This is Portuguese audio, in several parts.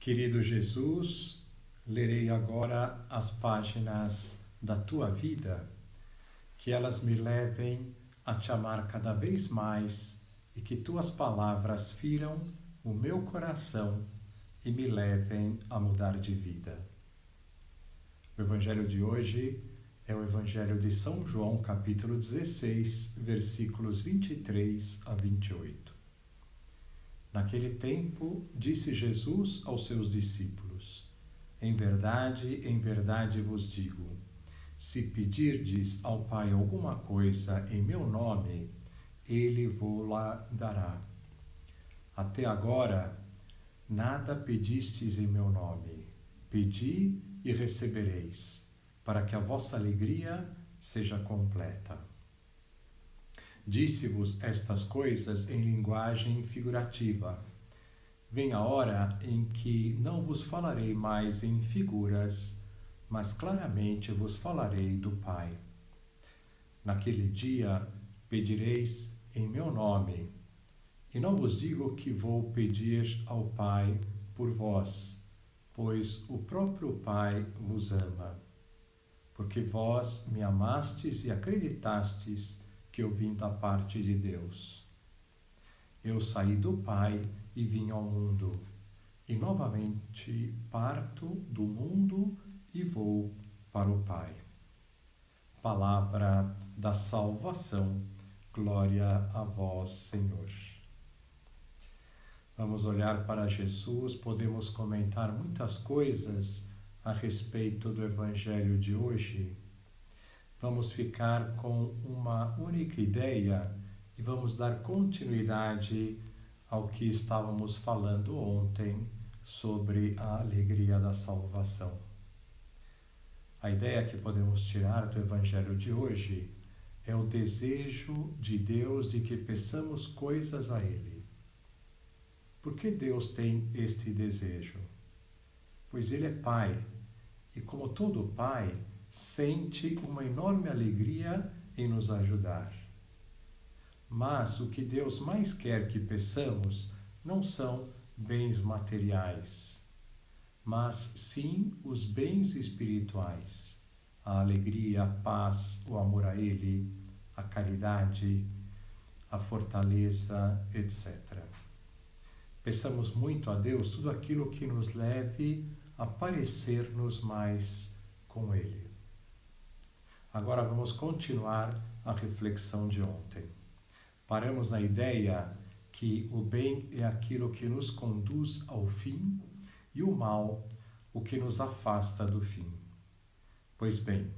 Querido Jesus, lerei agora as páginas da tua vida, que elas me levem a te amar cada vez mais e que tuas palavras firam o meu coração e me levem a mudar de vida. O evangelho de hoje é o evangelho de São João, capítulo 16, versículos 23 a 28. Naquele tempo, disse Jesus aos seus discípulos: em verdade vos digo, se pedirdes ao Pai alguma coisa em meu nome, Ele vô-la dará. Até agora, nada pedistes em meu nome. Pedi e recebereis, para que a vossa alegria seja completa. Disse-vos estas coisas em linguagem figurativa. Vem a hora em que não vos falarei mais em figuras, mas claramente vos falarei do Pai. Naquele dia pedireis em meu nome, e não vos digo que vou pedir ao Pai por vós, pois o próprio Pai vos ama, porque vós me amastes e acreditastes que eu vim da parte de Deus. Eu saí do Pai e vim ao mundo, e novamente parto do mundo e vou para o Pai. Palavra da salvação, glória a vós, Senhor. Vamos olhar para Jesus, podemos comentar muitas coisas a respeito do Evangelho de hoje. Vamos ficar com uma única ideia e vamos dar continuidade ao que estávamos falando ontem sobre a alegria da salvação. A ideia que podemos tirar do Evangelho de hoje é o desejo de Deus de que peçamos coisas a Ele. Por que Deus tem este desejo? Pois Ele é Pai e, como todo Pai, sente uma enorme alegria em nos ajudar. Mas o que Deus mais quer que peçamos não são bens materiais, mas sim os bens espirituais, a alegria, a paz, o amor a Ele, a caridade, a fortaleza, etc. Peçamos muito a Deus tudo aquilo que nos leve a parecer-nos mais com Ele. Agora vamos continuar a reflexão de ontem. Paramos na ideia que o bem é aquilo que nos conduz ao fim e o mal, o que nos afasta do fim. Pois bem,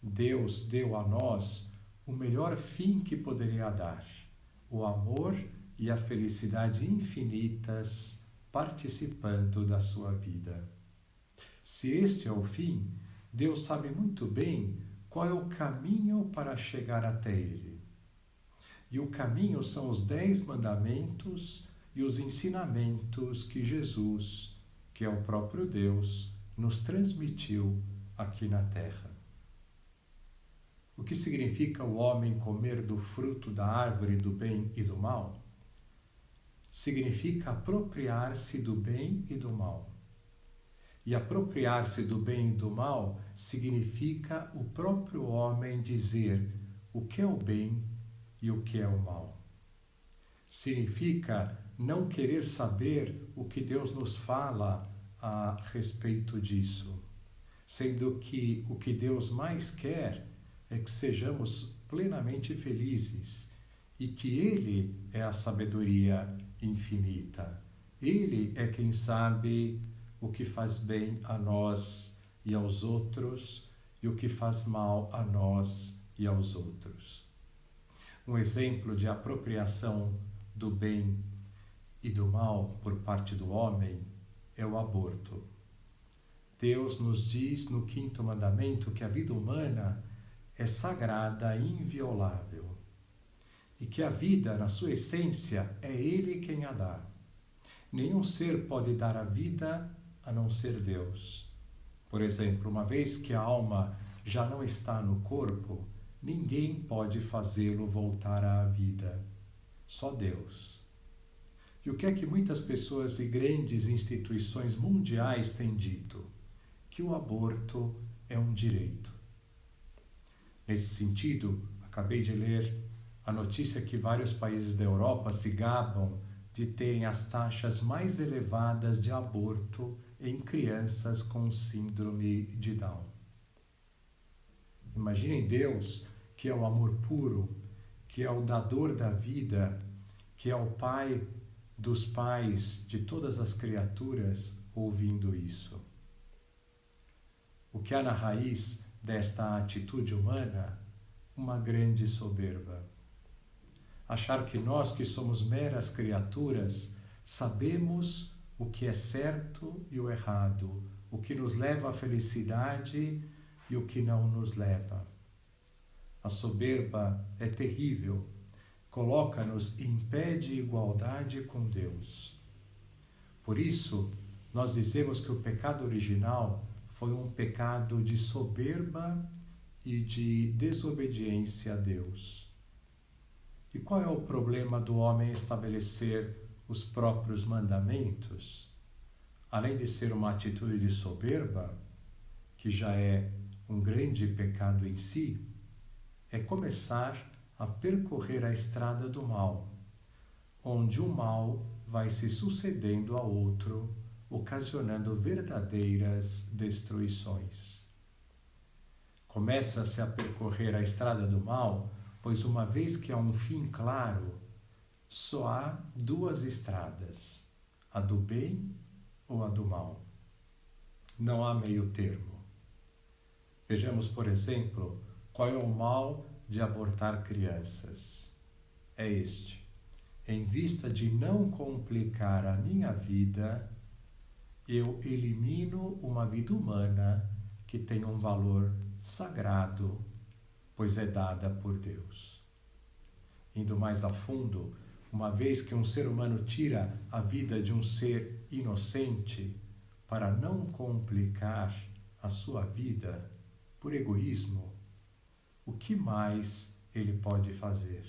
Deus deu a nós o melhor fim que poderia dar, o amor e a felicidade infinitas participando da sua vida. Se este é o fim, Deus sabe muito bem qual é o caminho para chegar até Ele. E o caminho são os 10 mandamentos e os ensinamentos que Jesus, que é o próprio Deus, nos transmitiu aqui na terra. O que significa o homem comer do fruto da árvore do bem e do mal? Significa apropriar-se do bem e do mal. E apropriar-se do bem e do mal significa o próprio homem dizer o que é o bem e o que é o mal. Significa não querer saber o que Deus nos fala a respeito disso, sendo que o que Deus mais quer é que sejamos plenamente felizes e que Ele é a sabedoria infinita. Ele é quem sabe o que faz bem a nós e aos outros e o que faz mal a nós e aos outros. Um exemplo de apropriação do bem e do mal por parte do homem é o aborto. Deus nos diz no 5º mandamento que a vida humana é sagrada e inviolável e que a vida, na sua essência, é Ele quem a dá. Nenhum ser pode dar a vida a não ser Deus. Por exemplo, uma vez que a alma já não está no corpo, ninguém pode fazê-lo voltar à vida. Só Deus. E o que é que muitas pessoas e grandes instituições mundiais têm dito? Que o aborto é um direito. Nesse sentido, acabei de ler a notícia que vários países da Europa se gabam de terem as taxas mais elevadas de aborto em crianças com síndrome de Down. Imaginem Deus, que é o amor puro, que é o dador da vida, que é o Pai dos pais de todas as criaturas, ouvindo isso. O que há na raiz desta atitude humana? Uma grande soberba. Achar que nós, que somos meras criaturas, sabemos o que é certo e o errado, o que nos leva à felicidade e o que não nos leva. A soberba é terrível, coloca-nos em pé de igualdade com Deus. Por isso, nós dizemos que o pecado original foi um pecado de soberba e de desobediência a Deus. E qual é o problema do homem estabelecer os próprios mandamentos? Além de ser uma atitude de soberba, que já é um grande pecado em si, é começar a percorrer a estrada do mal, onde o mal vai se sucedendo a outro, ocasionando verdadeiras destruições. Começa-se a percorrer a estrada do mal, pois uma vez que há um fim claro, só há duas estradas, a do bem ou a do mal. Não há meio termo. Vejamos, por exemplo, qual é o mal de abortar crianças. É este: em vista de não complicar a minha vida, eu elimino uma vida humana que tem um valor sagrado, pois é dada por Deus. Indo mais a fundo, uma vez que um ser humano tira a vida de um ser inocente para não complicar a sua vida por egoísmo, o que mais ele pode fazer?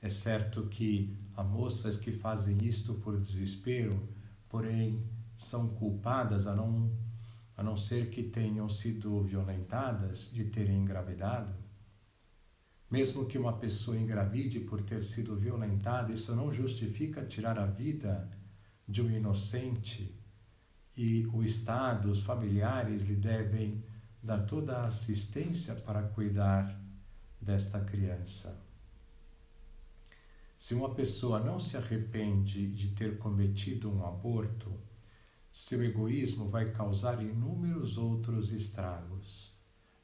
É certo que há moças que fazem isto por desespero, porém são culpadas, a não ser que tenham sido violentadas, de terem engravidado. Mesmo que uma pessoa engravide por ter sido violentada, isso não justifica tirar a vida de um inocente, e o Estado, os familiares lhe devem dar toda a assistência para cuidar desta criança. Se uma pessoa não se arrepende de ter cometido um aborto, seu egoísmo vai causar inúmeros outros estragos,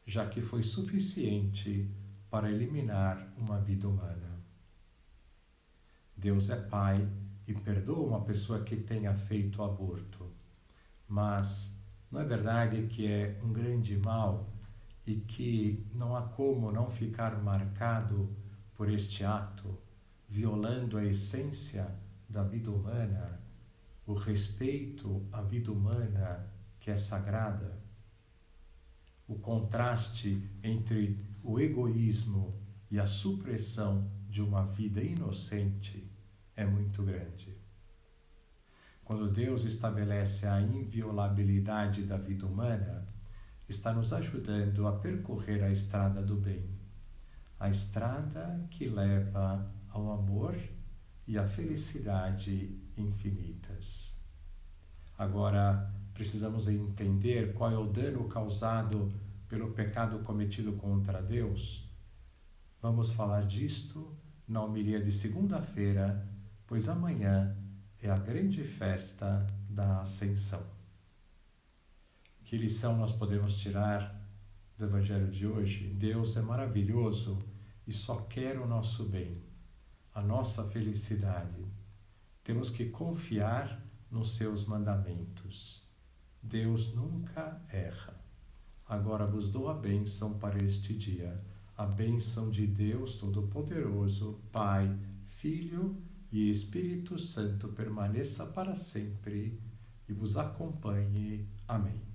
já que foi suficiente para eliminar uma vida humana. Deus é Pai e perdoa uma pessoa que tenha feito aborto, mas não é verdade que é um grande mal e que não há como não ficar marcado por este ato, violando a essência da vida humana, o respeito à vida humana que é sagrada? O contraste entre o egoísmo e a supressão de uma vida inocente é muito grande. Quando Deus estabelece a inviolabilidade da vida humana, está nos ajudando a percorrer a estrada do bem, a estrada que leva ao amor e à felicidade infinitas. Agora, precisamos entender qual é o dano causado pelo pecado cometido contra Deus. Vamos falar disto na homilia de segunda-feira, pois amanhã é a grande festa da Ascensão. Que lição nós podemos tirar do Evangelho de hoje? Deus é maravilhoso e só quer o nosso bem, a nossa felicidade. Temos que confiar nos seus mandamentos. Deus nunca erra. Agora vos dou a bênção para este dia. A bênção de Deus Todo-Poderoso, Pai, Filho e Espírito Santo permaneça para sempre e vos acompanhe. Amém.